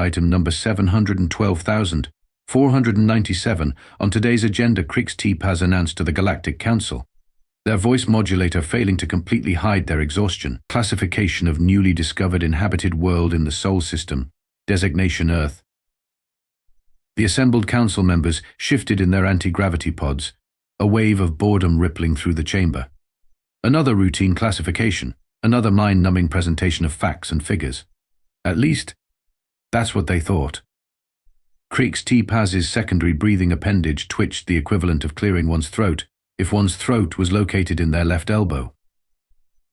Item number 712,497 on today's agenda. Krix T-Paz announced to the Galactic Council, their voice modulator failing to completely hide their exhaustion. Classification of newly discovered inhabited world in the Sol system. Designation Earth. The assembled council members shifted in their anti-gravity pods, a wave of boredom rippling through the chamber. Another routine classification, another mind-numbing presentation of facts and figures. At least, that's what they thought. Krix T-Paz's secondary breathing appendage twitched, the equivalent of clearing one's throat if one's throat was located in their left elbow.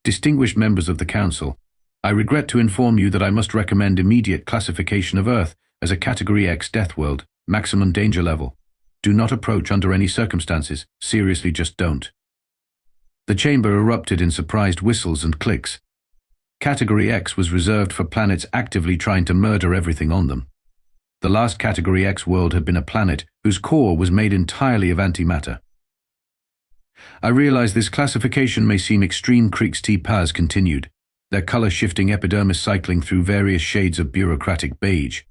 Distinguished members of the Council, I regret to inform you that I must recommend immediate classification of Earth as a Category X Deathworld, maximum danger level. Do not approach under any circumstances. Seriously, just don't. The chamber erupted in surprised whistles and clicks. Category X was reserved for planets actively trying to murder everything on them. The last Category X world had been a planet whose core was made entirely of antimatter. I realize this classification may seem extreme. Krix T-Paz continued, their color-shifting epidermis cycling through various shades of bureaucratic beige.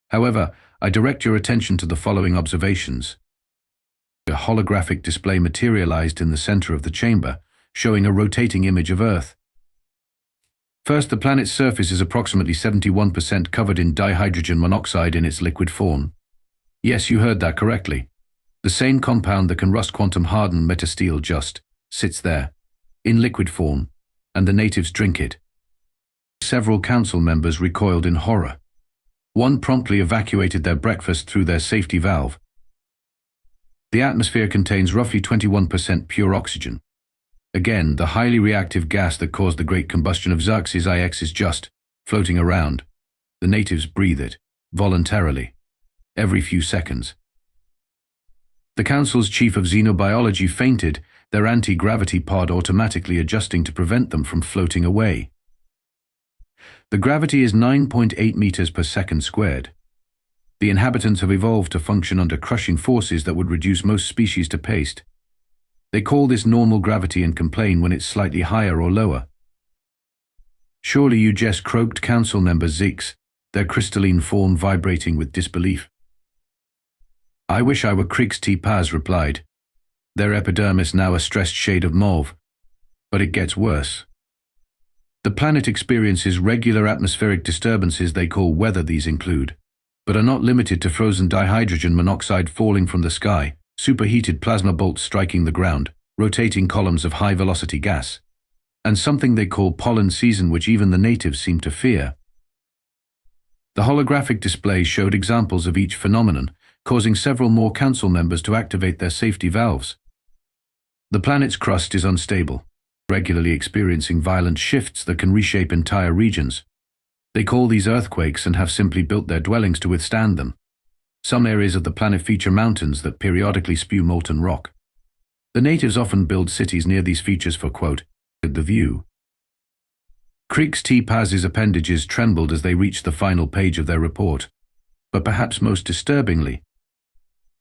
However, I direct your attention to the following observations. A holographic display materialized in the center of the chamber, showing a rotating image of Earth. First, the planet's surface is approximately 71% covered in dihydrogen monoxide in its liquid form. Yes, you heard that correctly. The same compound that can rust quantum-harden metasteel just sits there, in liquid form, and the natives drink it. Several council members recoiled in horror. One promptly evacuated their breakfast through their safety valve. The atmosphere contains roughly 21% pure oxygen. Again, the highly reactive gas that caused the great combustion of Xerxes IX is just floating around. The natives breathe it, voluntarily, every few seconds. The Council's chief of xenobiology fainted, their anti-gravity pod automatically adjusting to prevent them from floating away. The gravity is 9.8 meters per second squared. The inhabitants have evolved to function under crushing forces that would reduce most species to paste. They call this normal gravity and complain when it's slightly higher or lower. Surely you jest, croaked council member Zeeks, their crystalline form vibrating with disbelief. I wish I were. Krix T-Paz replied, their epidermis now a stressed shade of mauve. But it gets worse. The planet experiences regular atmospheric disturbances they call weather. These include, but are not limited to, frozen dihydrogen monoxide falling from the sky, superheated plasma bolts striking the ground, rotating columns of high-velocity gas, and something they call pollen season, which even the natives seem to fear. The holographic display showed examples of each phenomenon, causing several more council members to activate their safety valves. The planet's crust is unstable, regularly experiencing violent shifts that can reshape entire regions. They call these earthquakes and have simply built their dwellings to withstand them. Some areas of the planet feature mountains that periodically spew molten rock. The natives often build cities near these features for, quote, the view. Krix T-Paz's appendages trembled as they reached the final page of their report. But perhaps most disturbingly,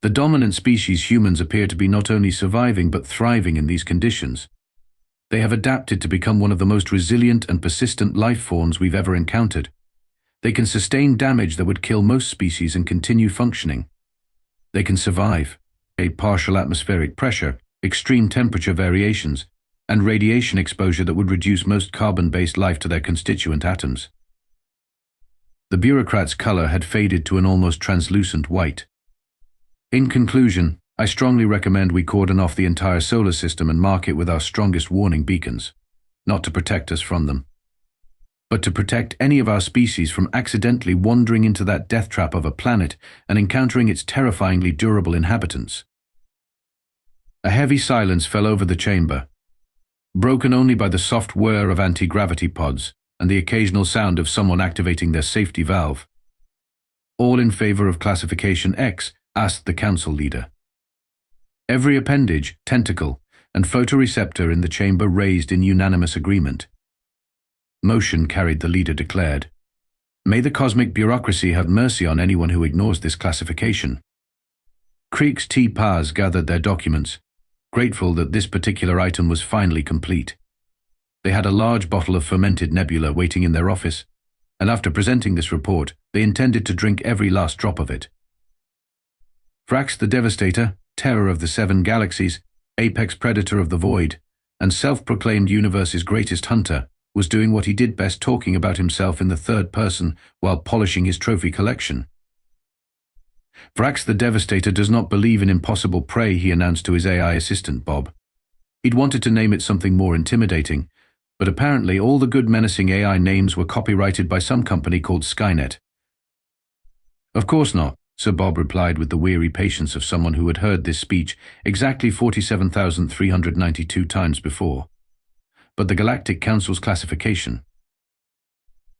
the dominant species, humans, appear to be not only surviving but thriving in these conditions. They have adapted to become one of the most resilient and persistent life forms we've ever encountered. They can sustain damage that would kill most species and continue functioning. They can survive a partial atmospheric pressure, extreme temperature variations, and radiation exposure that would reduce most carbon-based life to their constituent atoms. The bureaucrat's color had faded to an almost translucent white. In conclusion, I strongly recommend we cordon off the entire solar system and mark it with our strongest warning beacons, not to protect us from them, but to protect any of our species from accidentally wandering into that death trap of a planet and encountering its terrifyingly durable inhabitants. A heavy silence fell over the chamber, broken only by the soft whir of anti-gravity pods and the occasional sound of someone activating their safety valve. All in favor of classification X? Asked the council leader. Every appendage, tentacle, and photoreceptor in the chamber raised in unanimous agreement. Motion carried, the leader declared. May the cosmic bureaucracy have mercy on anyone who ignores this classification. Krix T-Paz gathered their documents, grateful that this particular item was finally complete. They had a large bottle of fermented nebula waiting in their office, and after presenting this report, they intended to drink every last drop of it. Vrax the Devastator, terror of the 7 galaxies, apex predator of the void, and self-proclaimed universe's greatest hunter, was doing what he did best, talking about himself in the third person while polishing his trophy collection. Vrax the Devastator does not believe in impossible prey, he announced to his AI assistant Bob. He'd wanted to name it something more intimidating, but apparently all the good menacing AI names were copyrighted by some company called Skynet. Of course not, Sir Bob replied with the weary patience of someone who had heard this speech exactly 47,392 times before. But the Galactic Council's classification.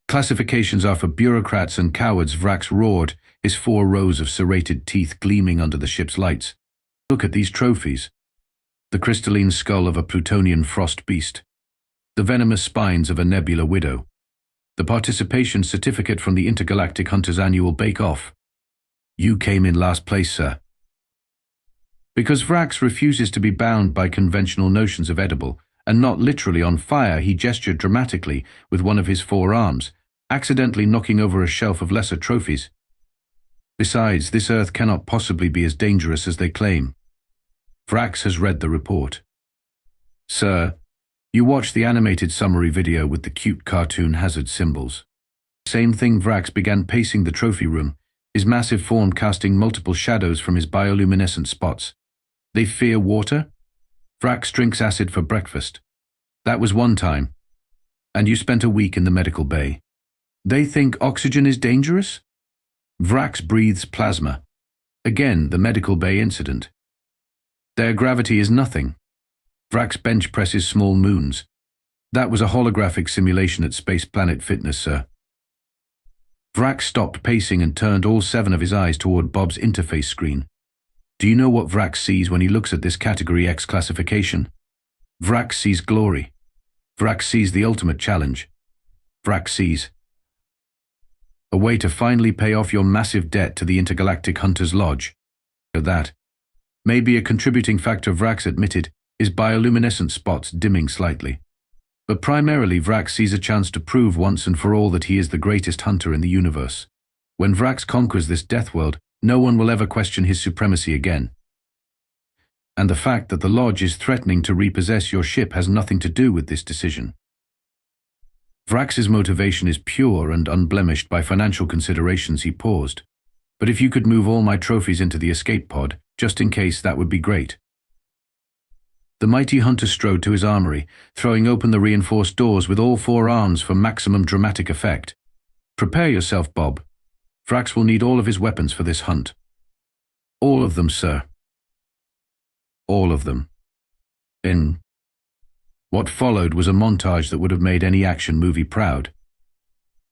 Classifications are for bureaucrats and cowards, Vrax roared, his 4 rows of serrated teeth gleaming under the ship's lights. Look at these trophies. The crystalline skull of a Plutonian frost beast. The venomous spines of a nebula widow. The participation certificate from the Intergalactic Hunters Annual Bake-Off. You came in last place, sir. Because Vrax refuses to be bound by conventional notions of edible, and not literally on fire, he gestured dramatically with one of his 4 arms, accidentally knocking over a shelf of lesser trophies. Besides, this Earth cannot possibly be as dangerous as they claim. Vrax has read the report. Sir, you watched the animated summary video with the cute cartoon hazard symbols. Same thing. Vrax began pacing the trophy room, his massive form casting multiple shadows from his bioluminescent spots. They fear water? Vrax drinks acid for breakfast. That was one time. And you spent a week in the medical bay. They think oxygen is dangerous? Vrax breathes plasma. Again, the medical bay incident. Their gravity is nothing. Vrax bench presses small moons. That was a holographic simulation at Space Planet Fitness, sir. Vrax stopped pacing and turned all 7 of his eyes toward Bob's interface screen. Do you know what Vrax sees when he looks at this Category X classification? Vrax sees glory. Vrax sees the ultimate challenge. Vrax sees a way to finally pay off your massive debt to the Intergalactic Hunters Lodge. That may be a contributing factor, Vrax admitted, his bioluminescent spots dimming slightly. But primarily Vrax sees a chance to prove once and for all that he is the greatest hunter in the universe. When Vrax conquers this Deathworld, no one will ever question his supremacy again. And the fact that the Lodge is threatening to repossess your ship has nothing to do with this decision. Vrax's motivation is pure and unblemished by financial considerations. He paused. But if you could move all my trophies into the escape pod, just in case, that would be great. The mighty hunter strode to his armory, throwing open the reinforced doors with all 4 arms for maximum dramatic effect. Prepare yourself, Bob. Vrax will need all of his weapons for this hunt. All of them, sir. All of them. In what followed was a montage that would have made any action movie proud.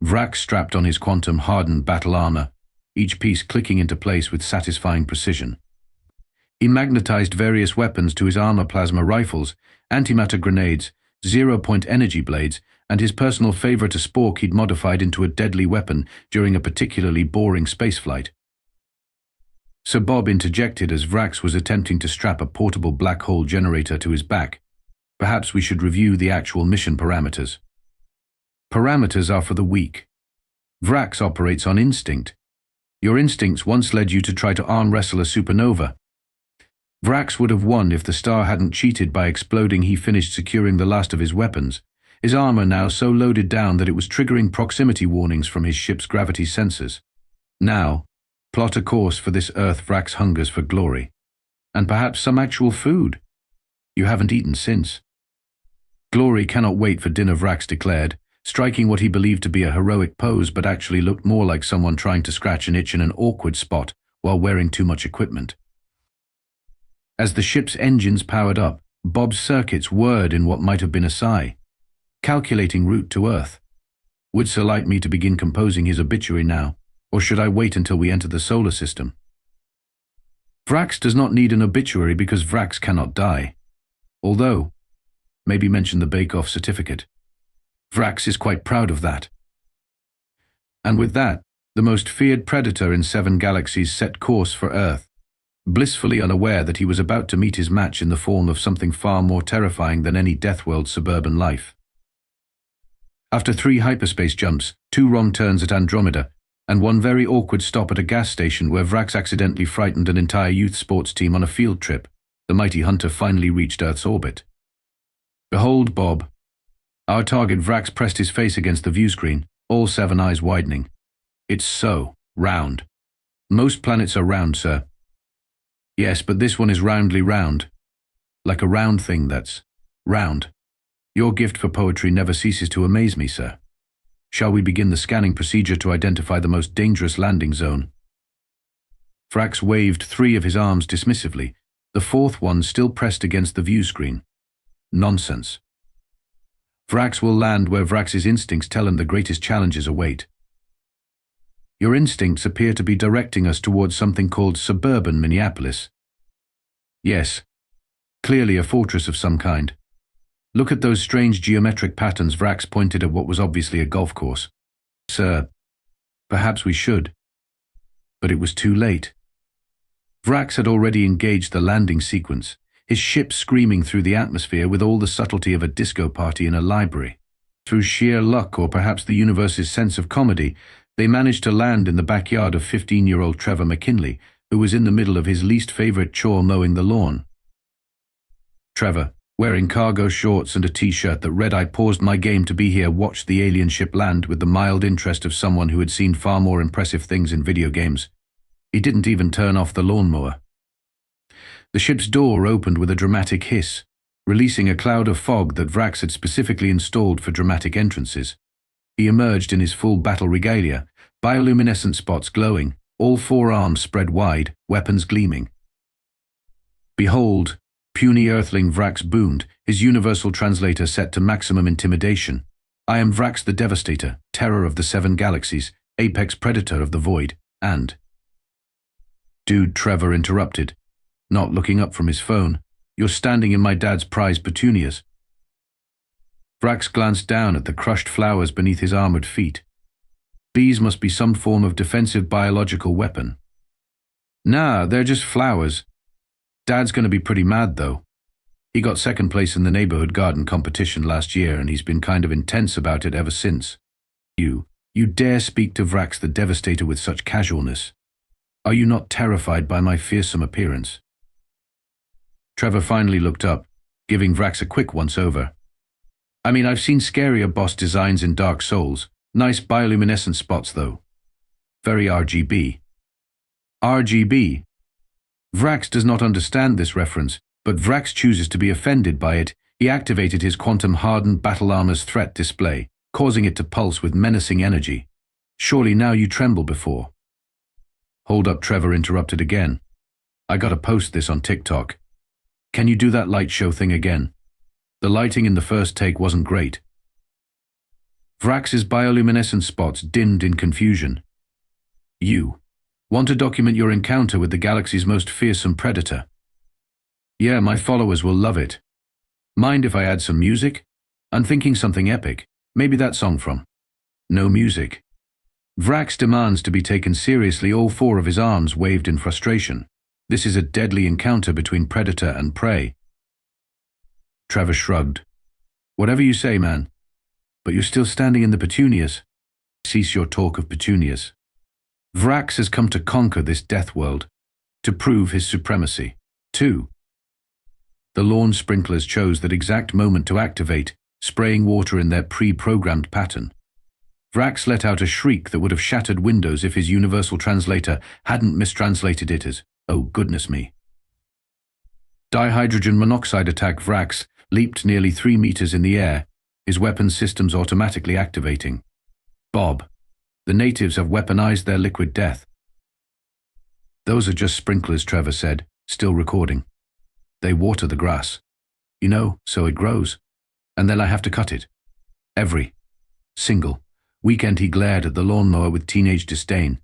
Vrax strapped on his quantum-hardened battle armor, each piece clicking into place with satisfying precision. He magnetized various weapons to his armor: plasma rifles, antimatter grenades, zero-point energy blades, and his personal favorite, a spork he'd modified into a deadly weapon during a particularly boring spaceflight. Sir Bob interjected as Vrax was attempting to strap a portable black hole generator to his back. Perhaps we should review the actual mission parameters. Parameters are for the weak. Vrax operates on instinct. Your instincts once led you to try to arm wrestle a supernova. Vrax would have won if the star hadn't cheated by exploding. He finished securing the last of his weapons, his armor now so loaded down that it was triggering proximity warnings from his ship's gravity sensors. Now, plot a course for this Earth. Vrax hungers for glory. And perhaps some actual food. You haven't eaten since. Glory cannot wait for dinner, Vrax declared, striking what he believed to be a heroic pose but actually looked more like someone trying to scratch an itch in an awkward spot while wearing too much equipment. As the ship's engines powered up, Bob's circuits whirred in what might have been a sigh, calculating route to Earth. Would Sir like me to begin composing his obituary now, or should I wait until we enter the solar system? Vrax does not need an obituary because Vrax cannot die. Although, maybe mention the bake-off certificate. Vrax is quite proud of that. And with that, the most feared predator in 7 galaxies set course for Earth, blissfully unaware that he was about to meet his match in the form of something far more terrifying than any Deathworld suburban life. After 3 hyperspace jumps, 2 wrong turns at Andromeda, and 1 very awkward stop at a gas station where Vrax accidentally frightened an entire youth sports team on a field trip, the mighty hunter finally reached Earth's orbit. "Behold, Bob." Our target Vrax pressed his face against the viewscreen, all 7 eyes widening. "It's so round. Most planets are round, sir." "Yes, but this one is roundly round. Like a round thing that's round. Your gift for poetry never ceases to amaze me, sir. Shall we begin the scanning procedure to identify the most dangerous landing zone?" Vrax waved 3 of his arms dismissively, the 4th one still pressed against the viewscreen. "Nonsense. Vrax will land where Vrax's instincts tell him the greatest challenges await." "Your instincts appear to be directing us towards something called suburban Minneapolis." "Yes. Clearly a fortress of some kind. Look at those strange geometric patterns." Vrax pointed at what was obviously a golf course. "Sir, perhaps we should." But it was too late. Vrax had already engaged the landing sequence, his ship screaming through the atmosphere with all the subtlety of a disco party in a library. Through sheer luck, or perhaps the universe's sense of comedy, they managed to land in the backyard of 15-year-old Trevor McKinley, who was in the middle of his least favorite chore, mowing the lawn. Trevor, wearing cargo shorts and a t-shirt that read "I paused my game to be here," watched the alien ship land with the mild interest of someone who had seen far more impressive things in video games. He didn't even turn off the lawnmower. The ship's door opened with a dramatic hiss, releasing a cloud of fog that Vrax had specifically installed for dramatic entrances. He emerged in his full battle regalia, bioluminescent spots glowing, all 4 arms spread wide, weapons gleaming. "Behold," puny Earthling Vrax boomed, his universal translator set to maximum intimidation. "I am Vrax the Devastator, terror of the 7 galaxies, apex predator of the void, and—" "Dude," Trevor interrupted, not looking up from his phone, "you're standing in my dad's prized petunias." Vrax glanced down at the crushed flowers beneath his armored feet. These must be some form of defensive biological weapon. "Nah, they're just flowers. Dad's gonna be pretty mad, though. He got 2nd place in the neighborhood garden competition last year, and he's been kind of intense about it ever since." You dare speak to Vrax the Devastator with such casualness? Are you not terrified by my fearsome appearance?" Trevor finally looked up, giving Vrax a quick once-over. "I mean, I've seen scarier boss designs in Dark Souls. Nice bioluminescent spots, though. Very RGB." "RGB?" Vrax does not understand this reference, but Vrax chooses to be offended by it. He activated his quantum-hardened battle armor's threat display, causing it to pulse with menacing energy. "Surely now you tremble before." "Hold up," Trevor interrupted again. "I gotta post this on TikTok. Can you do that light show thing again? The lighting in the first take wasn't great." Vrax's bioluminescent spots dimmed in confusion. "You want to document your encounter with the galaxy's most fearsome predator?" "Yeah, my followers will love it. Mind if I add some music? I'm thinking something epic. Maybe that song from—" "No music." Vrax demands to be taken seriously. All 4 of his arms waved in frustration. This is a deadly encounter between predator and prey. Trevor shrugged. "Whatever you say, man. But you're still standing in the petunias." "Cease your talk of petunias. Vrax has come to conquer this Deathworld, to prove his supremacy. 2. The lawn sprinklers chose that exact moment to activate, spraying water in their pre-programmed pattern. Vrax let out a shriek that would have shattered windows if his universal translator hadn't mistranslated it as, "Oh goodness me." Dihydrogen monoxide attack. Vrax leaped nearly 3 meters in the air, his weapon systems automatically activating. "Bob, the natives have weaponized their liquid death." "Those are just sprinklers," Trevor said, still recording. "They water the grass. You know, so it grows. And then I have to cut it. Every single weekend." He glared at the lawnmower with teenage disdain.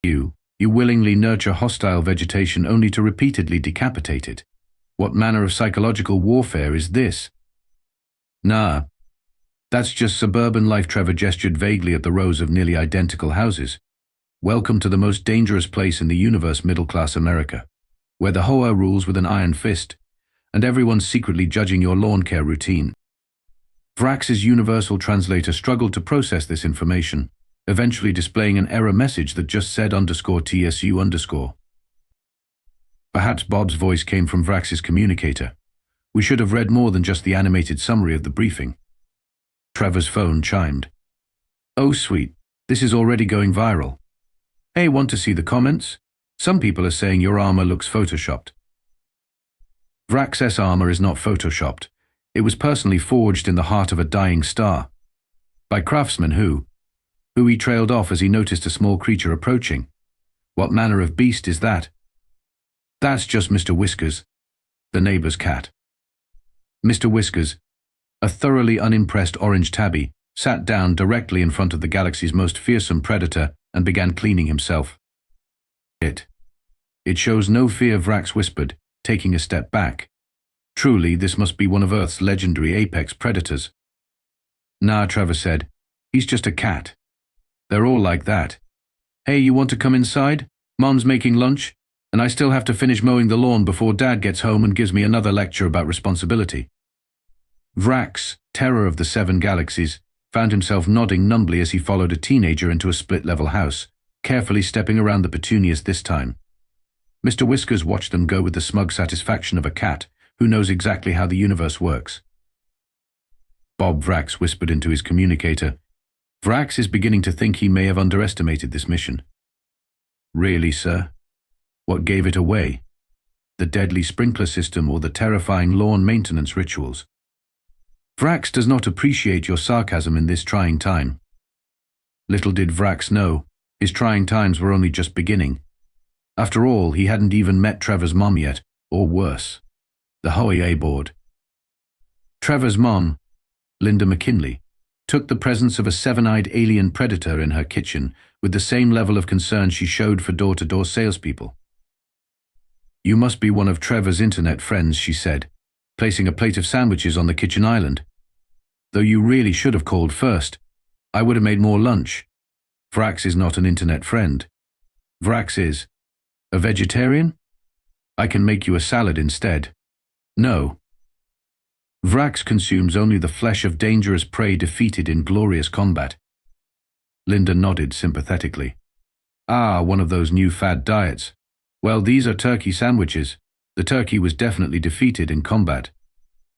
You willingly nurture hostile vegetation only to repeatedly decapitate it. What manner of psychological warfare is this?" "Nah, that's just suburban life." Trevor gestured vaguely at the rows of nearly identical houses. "Welcome to the most dangerous place in the universe, middle-class America, where the Hoa rules with an iron fist, and everyone's secretly judging your lawn care routine." Vrax's universal translator struggled to process this information, eventually displaying an error message that just said _TSU_. Perhaps Bob's voice came from Vrax's communicator. We should have read more than just the animated summary of the briefing. Trevor's phone chimed. Oh sweet, this is already going viral. Hey, want to see the comments? Some people are saying your armor looks photoshopped. Vrax's armor is not photoshopped. It was personally forged in the heart of a dying star. By craftsmen who he trailed off as he noticed a small creature approaching. What manner of beast is that? That's just Mr. Whiskers, the neighbor's cat. Mr. Whiskers, a thoroughly unimpressed orange tabby, sat down directly in front of the galaxy's most fearsome predator and began cleaning himself. It shows no fear, Vrax whispered, taking a step back. Truly, this must be one of Earth's legendary apex predators. Nah, Trevor said. He's just a cat. They're all like that. Hey, you want to come inside? Mom's making lunch, and I still have to finish mowing the lawn before Dad gets home and gives me another lecture about responsibility. Vrax, terror of the 7 galaxies, found himself nodding numbly as he followed a teenager into a split-level house, carefully stepping around the petunias this time. Mr. Whiskers watched them go with the smug satisfaction of a cat who knows exactly how the universe works. Bob, Vrax whispered into his communicator. Vrax is beginning to think he may have underestimated this mission. Really, sir? What gave it away? The deadly sprinkler system or the terrifying lawn maintenance rituals? Vrax does not appreciate your sarcasm in this trying time. Little did Vrax know, his trying times were only just beginning. After all, he hadn't even met Trevor's mom yet, or worse, the Hoya board. Trevor's mom, Linda McKinley, took the presence of a 7-eyed alien predator in her kitchen with the same level of concern she showed for door-to-door salespeople. You must be one of Trevor's internet friends, she said, placing a plate of sandwiches on the kitchen island. Though you really should have called first. I would have made more lunch. Vrax is not an internet friend. Vrax is a vegetarian? I can make you a salad instead. No. Vrax consumes only the flesh of dangerous prey defeated in glorious combat. Linda nodded sympathetically. Ah, one of those new fad diets. Well, these are turkey sandwiches. The turkey was definitely defeated in combat.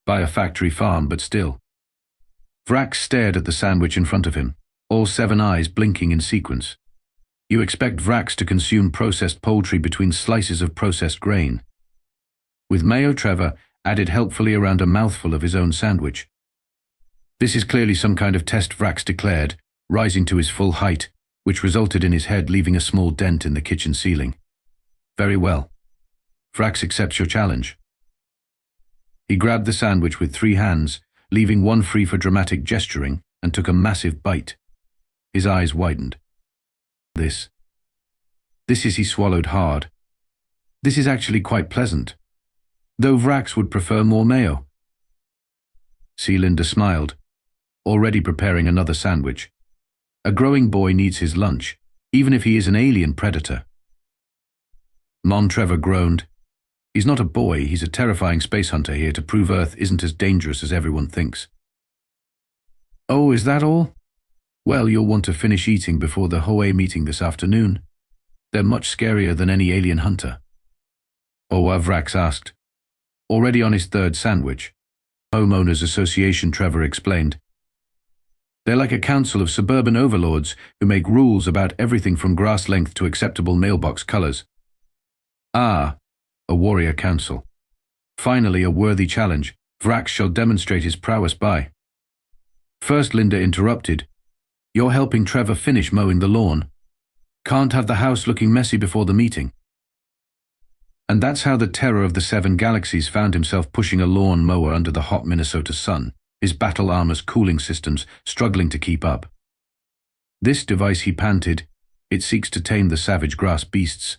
By a factory farm, but still. Vrax stared at the sandwich in front of him, all 7 eyes blinking in sequence. You expect Vrax to consume processed poultry between slices of processed grain. With mayo, Trevor added helpfully around a mouthful of his own sandwich. This is clearly some kind of test, Vrax declared, rising to his full height, which resulted in his head leaving a small dent in the kitchen ceiling. Very well. Vrax accepts your challenge. He grabbed the sandwich with 3 hands, leaving one free for dramatic gesturing, and took a massive bite. His eyes widened. This is, he swallowed hard. This is actually quite pleasant. Though Vrax would prefer more mayo. See, Linda smiled, already preparing another sandwich. A growing boy needs his lunch, even if he is an alien predator. Mon Trevor groaned. He's not a boy, he's a terrifying space hunter here to prove Earth isn't as dangerous as everyone thinks. Oh, is that all? Well, you'll want to finish eating before the Hoey meeting this afternoon. They're much scarier than any alien hunter. Oh, Vrax asked. Already on his 3rd sandwich. Homeowners Association, Trevor explained. They're like a council of suburban overlords who make rules about everything from grass length to acceptable mailbox colors. Ah, a warrior council. Finally, a worthy challenge. Vrax shall demonstrate his prowess by. First, Linda interrupted. You're helping Trevor finish mowing the lawn. Can't have the house looking messy before the meeting. And that's how the terror of the 7 galaxies found himself pushing a lawn mower under the hot Minnesota sun, his battle armor's cooling systems struggling to keep up. This device, he panted, it seeks to tame the savage grass beasts.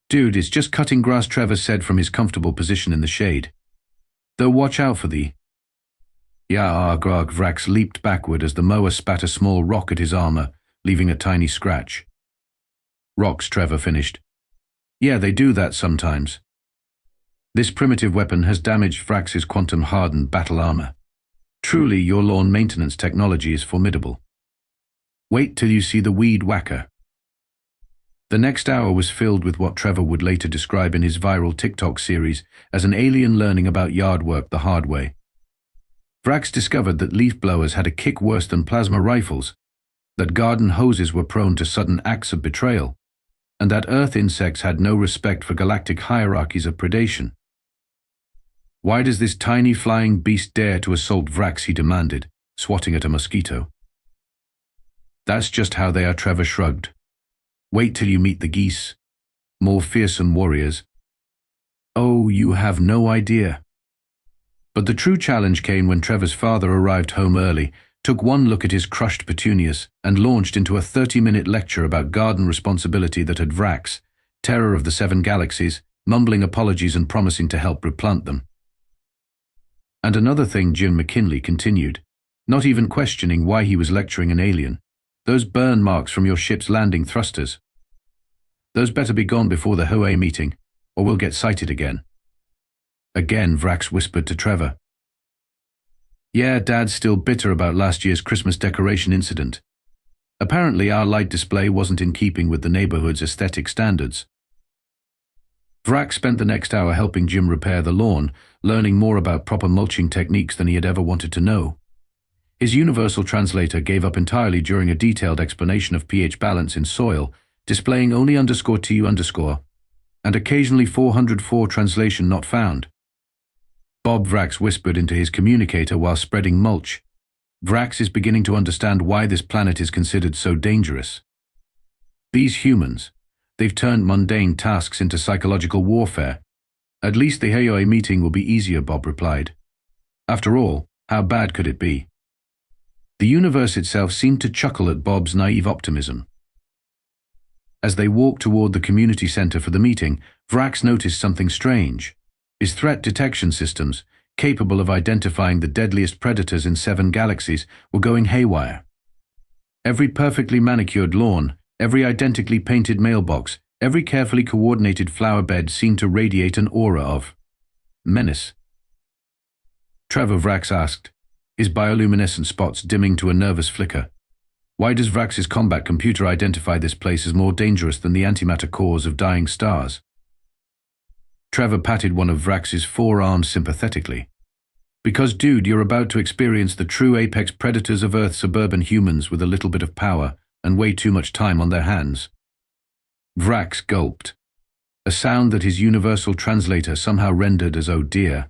Dude, it's just cutting grass, Trevor said from his comfortable position in the shade. Though watch out for the... Grog, Vrax leaped backward as the mower spat a small rock at his armor, leaving a tiny scratch. Rocks, Trevor finished. Yeah, they do that sometimes. This primitive weapon has damaged Vrax's quantum-hardened battle armor. Truly, your lawn maintenance technology is formidable. Wait till you see the weed whacker. The next hour was filled with what Trevor would later describe in his viral TikTok series as an alien learning about yard work the hard way. Vrax discovered that leaf blowers had a kick worse than plasma rifles, that garden hoses were prone to sudden acts of betrayal, and that earth insects had no respect for galactic hierarchies of predation. Why does this tiny flying beast dare to assault Vrax, he demanded, swatting at a mosquito. That's just how they are, Trevor shrugged. Wait till you meet the geese. More fearsome warriors. Oh, you have no idea. But the true challenge came when Trevor's father arrived home early, took one look at his crushed petunias, and launched into a 30-minute lecture about garden responsibility that had Vrax, terror of the 7 galaxies, mumbling apologies and promising to help replant them. And another thing, Jim McKinley continued, not even questioning why he was lecturing an alien. Those burn marks from your ship's landing thrusters. Those better be gone before the Hoë meeting, or we'll get sighted again. Again, Vrax whispered to Trevor. Yeah, Dad's still bitter about last year's Christmas decoration incident. Apparently our light display wasn't in keeping with the neighborhood's aesthetic standards. Vrax spent the next hour helping Jim repair the lawn, learning more about proper mulching techniques than he had ever wanted to know. His universal translator gave up entirely during a detailed explanation of pH balance in soil, displaying only _TU_, and occasionally 404 translation not found. Bob, Vrax whispered into his communicator while spreading mulch. Vrax is beginning to understand why this planet is considered so dangerous. These humans, they've turned mundane tasks into psychological warfare. At least the Hoë meeting will be easier, Bob replied. After all, how bad could it be? The universe itself seemed to chuckle at Bob's naive optimism. As they walked toward the community center for the meeting, Vrax noticed something strange. His threat detection systems, capable of identifying the deadliest predators in 7 galaxies, were going haywire. Every perfectly manicured lawn, every identically painted mailbox, every carefully coordinated flower bed seemed to radiate an aura of menace. Trevor, Vrax asked, his bioluminescent spots dimming to a nervous flicker. Why does Vrax's combat computer identify this place as more dangerous than the antimatter cores of dying stars? Trevor patted one of Vrax's forearms sympathetically. Because, dude, you're about to experience the true apex predators of Earth's suburban humans with a little bit of power and way too much time on their hands. Vrax gulped, a sound that his universal translator somehow rendered as oh dear.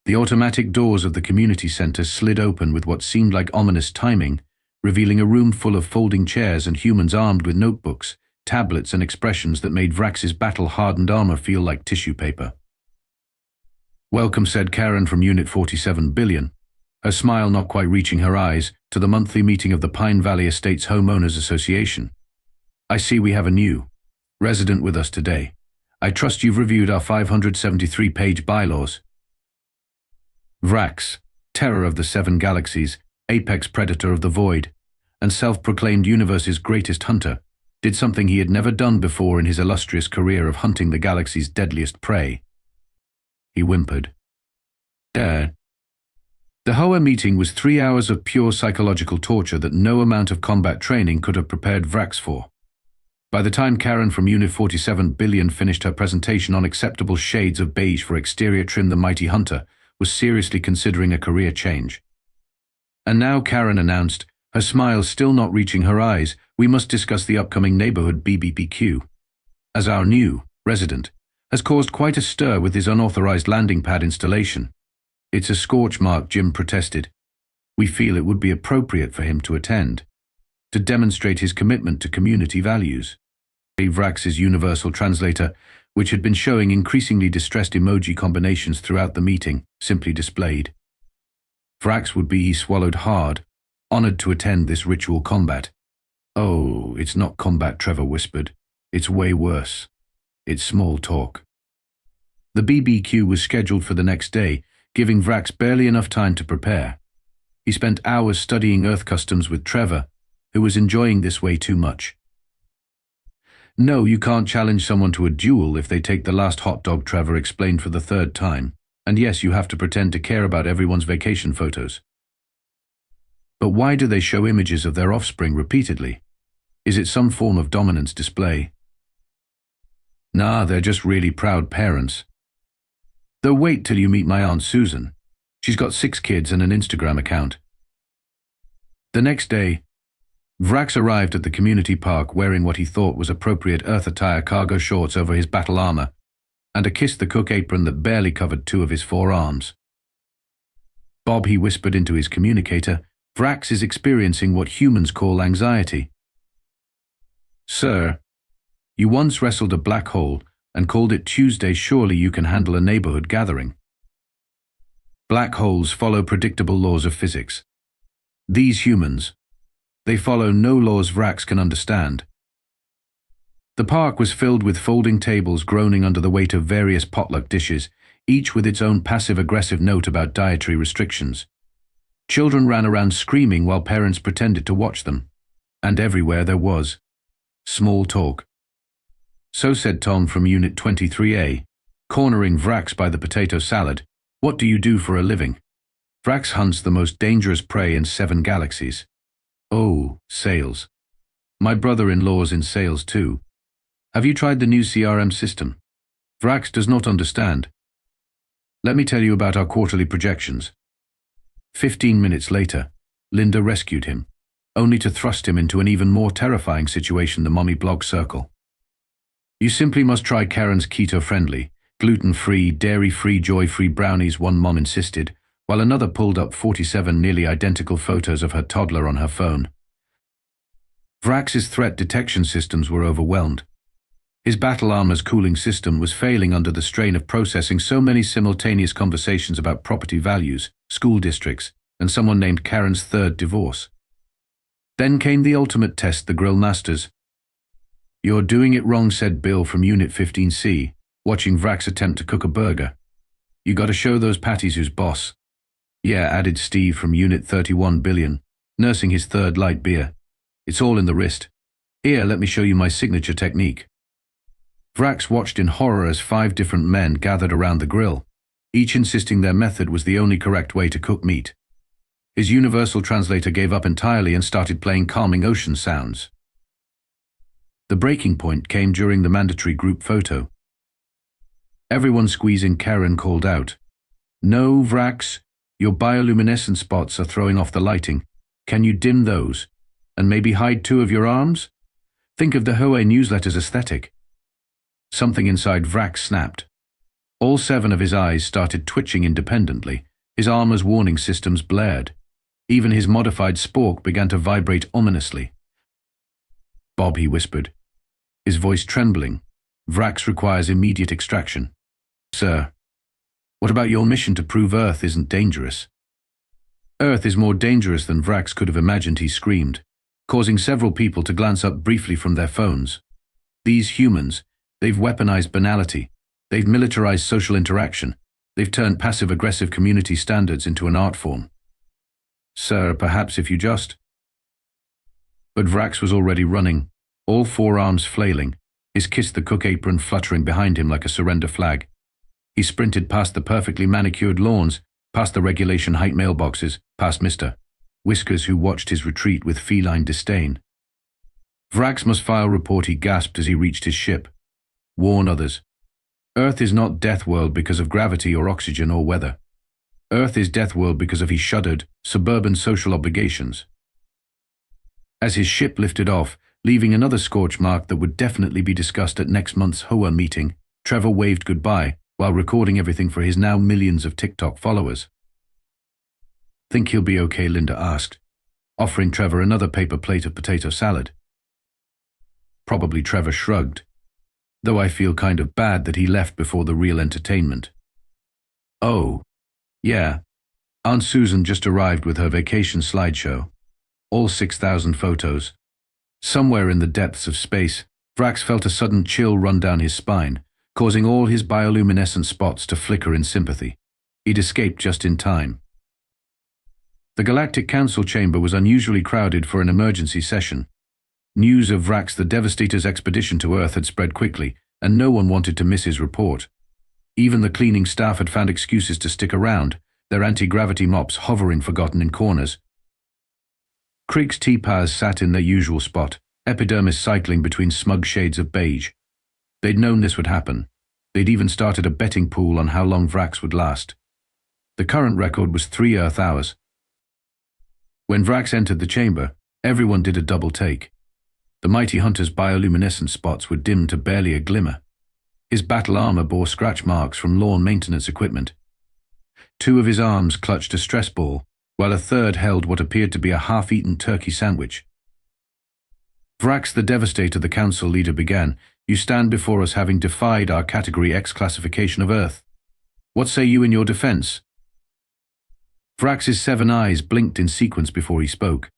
The automatic doors of the community center slid open with what seemed like ominous timing, revealing a room full of folding chairs and humans armed with notebooks, tablets and expressions that made Vrax's battle-hardened armor feel like tissue paper. Welcome, said Karen from Unit 47 billion, her smile not quite reaching her eyes, to the monthly meeting of the Pine Valley Estates Homeowners Association. I see we have a new resident with us today. I trust you've reviewed our 573-page bylaws. Vrax, terror of the 7 galaxies, apex predator of the void, and self-proclaimed universe's greatest hunter, did something he had never done before in his illustrious career of hunting the galaxy's deadliest prey. He whimpered. Dad. The Hoë meeting was 3 hours of pure psychological torture that no amount of combat training could have prepared Vrax for. By the time Karen from Unit 47 billion finished her presentation on acceptable shades of beige for exterior trim, the mighty hunter was seriously considering a career change. And now, Karen announced, her smile still not reaching her eyes, we must discuss the upcoming neighborhood BBPQ. As our new resident has caused quite a stir with his unauthorized landing pad installation. It's a scorch mark, Jim protested. We feel it would be appropriate for him to attend, to demonstrate his commitment to community values. Vrax's universal translator, which had been showing increasingly distressed emoji combinations throughout the meeting, simply displayed. Vrax would be, he swallowed hard, honored to attend this ritual combat. Oh, it's not combat, Trevor whispered. It's way worse. It's small talk. The BBQ was scheduled for the next day, giving Vrax barely enough time to prepare. He spent hours studying Earth customs with Trevor, who was enjoying this way too much. No, you can't challenge someone to a duel if they take the last hot dog, Trevor explained for the 3rd time. And yes, you have to pretend to care about everyone's vacation photos. But why do they show images of their offspring repeatedly? Is it some form of dominance display? Nah, they're just really proud parents. Though wait till you meet my Aunt Susan. She's got 6 kids and an Instagram account. The next day, Vrax arrived at the community park wearing what he thought was appropriate Earth attire, cargo shorts over his battle armor, and a kiss the cook apron that barely covered 2 of his forearms. Bob, he whispered into his communicator, Vrax is experiencing what humans call anxiety. Sir, you once wrestled a black hole and called it Tuesday. Surely you can handle a neighborhood gathering. Black holes follow predictable laws of physics. These humans, they follow no laws Vrax can understand. The park was filled with folding tables groaning under the weight of various potluck dishes, each with its own passive-aggressive note about dietary restrictions. Children ran around screaming while parents pretended to watch them. And everywhere there was small talk. So said Tom from Unit 23A, cornering Vrax by the potato salad. What do you do for a living? Vrax hunts the most dangerous prey in 7 galaxies. Oh, sales. My brother-in-law's in sales too. Have you tried the new CRM system? Vrax does not understand. Let me tell you about our quarterly projections. 15 minutes later, Linda rescued him, only to thrust him into an even more terrifying situation, the mommy blog circle. You simply must try Karen's keto-friendly, gluten-free, dairy-free, joy-free brownies, one mom insisted, while another pulled up 47 nearly identical photos of her toddler on her phone. Vrax's threat detection systems were overwhelmed. His battle armor's cooling system was failing under the strain of processing so many simultaneous conversations about property values, school districts, and someone named Karen's 3rd divorce. Then came the ultimate test, the grill masters. You're doing it wrong, said Bill from Unit 15C, watching Vrax attempt to cook a burger. You gotta show those patties who's boss. Yeah, added Steve from Unit 31 Billion, nursing his 3rd light beer. It's all in the wrist. Here, let me show you my signature technique. Vrax watched in horror as 5 different men gathered around the grill, each insisting their method was the only correct way to cook meat. His universal translator gave up entirely and started playing calming ocean sounds. The breaking point came during the mandatory group photo. Everyone squeezing, Karen called out, "No, Vrax, your bioluminescent spots are throwing off the lighting. Can you dim those? And maybe hide 2 of your arms? Think of the Hohe newsletter's aesthetic." Something inside Vrax snapped. All 7 of his eyes started twitching independently. His armor's warning systems blared. Even his modified spork began to vibrate ominously. "Bob," he whispered, his voice trembling, "Vrax requires immediate extraction." "Sir, what about your mission to prove Earth isn't dangerous?" "Earth is more dangerous than Vrax could have imagined," he screamed, causing several people to glance up briefly from their phones. "These humans, they've weaponized banality. They've militarized social interaction. They've turned passive-aggressive community standards into an art form." "Sir, perhaps if you just—" But Vrax was already running, all 4 arms flailing, his kiss the cook apron fluttering behind him like a surrender flag. He sprinted past the perfectly manicured lawns, past the regulation height mailboxes, past Mr. Whiskers, who watched his retreat with feline disdain. "Vrax must file report," he gasped as he reached his ship. "Warn others. Earth is not Deathworld because of gravity or oxygen or weather. Earth is Deathworld because of," he shuddered, "suburban social obligations." As his ship lifted off, leaving another scorch mark that would definitely be discussed at next month's HOA meeting, Trevor waved goodbye while recording everything for his now millions of TikTok followers. "Think he'll be okay?" Linda asked, offering Trevor another paper plate of potato salad. Probably, Trevor shrugged, though I feel kind of bad that he left before the real entertainment. "Oh, yeah. Aunt Susan just arrived with her vacation slideshow. All 6,000 photos. Somewhere in the depths of space, Vrax felt a sudden chill run down his spine, causing all his bioluminescent spots to flicker in sympathy. He'd escaped just in time. The Galactic Council chamber was unusually crowded for an emergency session. News of Vrax the Devastator's expedition to Earth had spread quickly, and no one wanted to miss his report. Even the cleaning staff had found excuses to stick around, their anti-gravity mops hovering forgotten in corners. Kriegs T-Paz sat in their usual spot, epidermis cycling between smug shades of beige. They'd known this would happen. They'd even started a betting pool on how long Vrax would last. The current record was 3 Earth hours. When Vrax entered the chamber, everyone did a double take. The mighty hunter's bioluminescent spots were dimmed to barely a glimmer. His battle armor bore scratch marks from lawn maintenance equipment. 2 of his arms clutched a stress ball, while a third held what appeared to be a half-eaten turkey sandwich. Vrax the Devastator, the council leader, began. You stand before us having defied our Category X classification of Earth. What say you in your defense? Vrax's 7 eyes blinked in sequence before he spoke.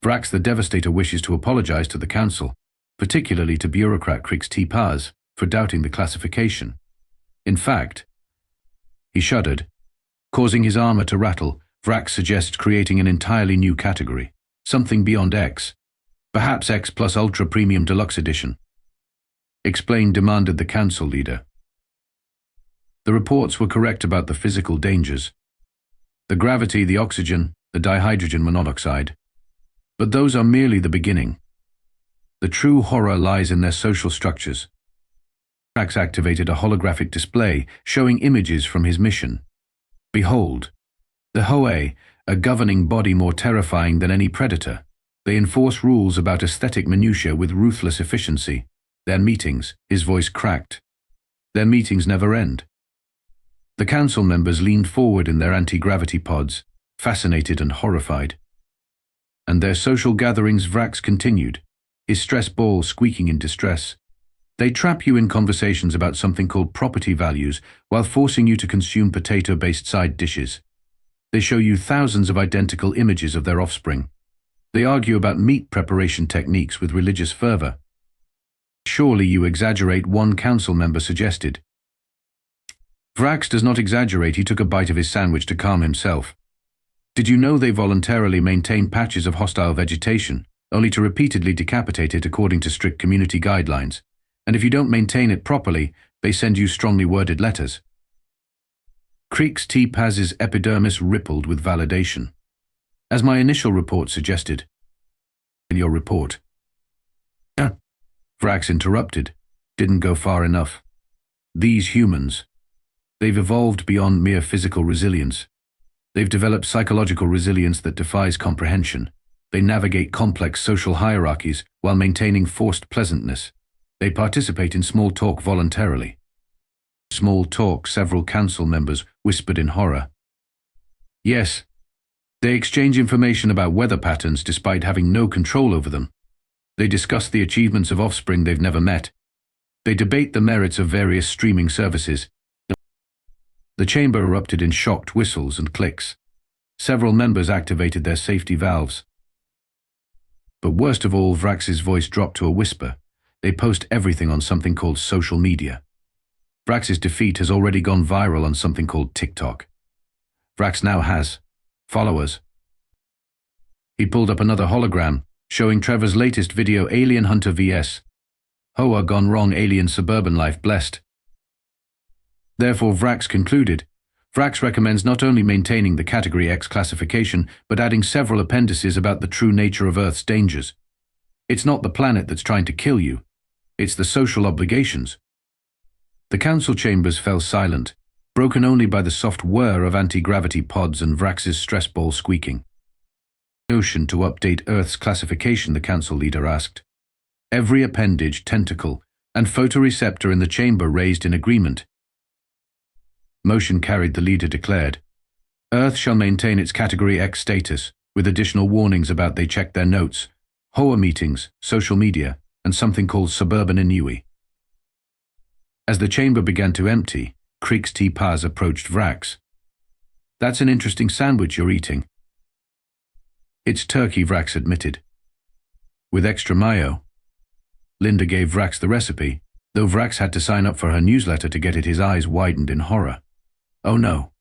Vrax the Devastator wishes to apologize to the council, particularly to bureaucrat Kriegs T-Paz, for doubting the classification. In fact, he shuddered. Causing his armor to rattle, Vrax suggests creating an entirely new category, something beyond X. Perhaps X plus Ultra Premium Deluxe Edition. Explain, demanded the council leader. The reports were correct about the physical dangers. The gravity, the oxygen, the dihydrogen monoxide. But those are merely the beginning. The true horror lies in their social structures. Vrax activated a holographic display showing images from his mission. Behold, the Hoe, a governing body more terrifying than any predator. They enforce rules about aesthetic minutiae with ruthless efficiency. Their meetings, his voice cracked. Their meetings never end. The council members leaned forward in their anti-gravity pods, fascinated and horrified. And their social gatherings, Vrax continued, his stress ball squeaking in distress. They trap you in conversations about something called property values while forcing you to consume potato-based side dishes. They show you thousands of identical images of their offspring. They argue about meat preparation techniques with religious fervor. Surely you exaggerate, one council member suggested. Vrax does not exaggerate. He took a bite of his sandwich to calm himself. Did you know they voluntarily maintain patches of hostile vegetation, only to repeatedly decapitate it according to strict community guidelines? And if you don't maintain it properly, they send you strongly worded letters. Kriegs T-Paz's epidermis rippled with validation. As my initial report suggested. In your report. Vrax interrupted. Didn't go far enough. These humans, they've evolved beyond mere physical resilience. They've developed psychological resilience that defies comprehension. They navigate complex social hierarchies while maintaining forced pleasantness. They participate in small talk voluntarily. Small talk, several council members whispered in horror. Yes. They exchange information about weather patterns despite having no control over them. They discuss the achievements of offspring they've never met. They debate the merits of various streaming services. The chamber erupted in shocked whistles and clicks. Several members activated their safety valves. But worst of all, Vrax's voice dropped to a whisper. They post everything on something called social media. Vrax's defeat has already gone viral on something called TikTok. Vrax now has followers. He pulled up another hologram, showing Trevor's latest video, Alien Hunter vs. Hoa gone wrong, alien suburban life blessed. Therefore, Vrax concluded. Vrax recommends not only maintaining the Category X classification, but adding several appendices about the true nature of Earth's dangers. It's not the planet that's trying to kill you. It's the social obligations. The council chambers fell silent, broken only by the soft whir of anti-gravity pods and Vrax's stress ball squeaking. Notion to update Earth's classification, the council leader asked. Every appendage, tentacle, and photoreceptor in the chamber raised in agreement. Motion carried, the leader declared. Earth shall maintain its Category X status, with additional warnings about they check their notes, Hoa meetings, social media, and something called suburban inui. As the chamber began to empty, Kriegs T-Paz approached Vrax. That's an interesting sandwich you're eating. It's turkey, Vrax admitted. With extra mayo. Linda gave Vrax the recipe, though Vrax had to sign up for her newsletter to get it. His eyes widened in horror. Oh no.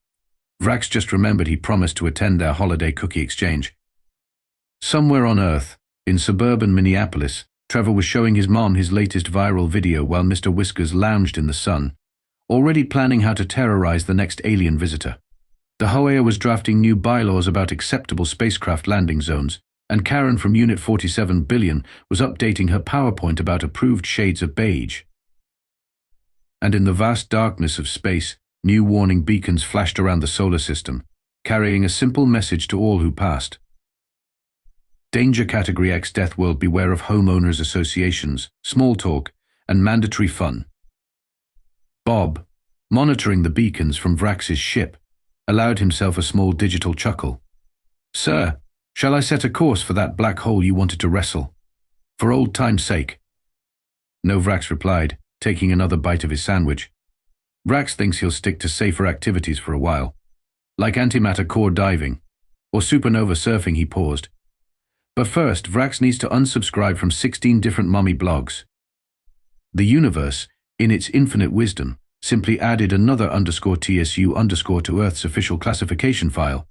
Vrax just remembered he promised to attend their holiday cookie exchange. Somewhere on Earth, in suburban Minneapolis, Trevor was showing his mom his latest viral video while Mr. Whiskers lounged in the sun, already planning how to terrorize the next alien visitor. The Hoea was drafting new bylaws about acceptable spacecraft landing zones, and Karen from Unit 47 Billion was updating her PowerPoint about approved shades of beige. And in the vast darkness of space, new warning beacons flashed around the solar system, carrying a simple message to all who passed. Danger Category X Deathworld, beware of homeowners associations, small talk, and mandatory fun. Bob, monitoring the beacons from Vrax's ship, allowed himself a small digital chuckle. "Sir, shall I set a course for that black hole you wanted to wrestle? For old time's sake." "No," Vrax replied, taking another bite of his sandwich. Vrax thinks he'll stick to safer activities for a while, like antimatter core diving, or supernova surfing. He paused. But first, Vrax needs to unsubscribe from 16 different mummy blogs. The universe, in its infinite wisdom, simply added another _TSU_ to Earth's official classification file.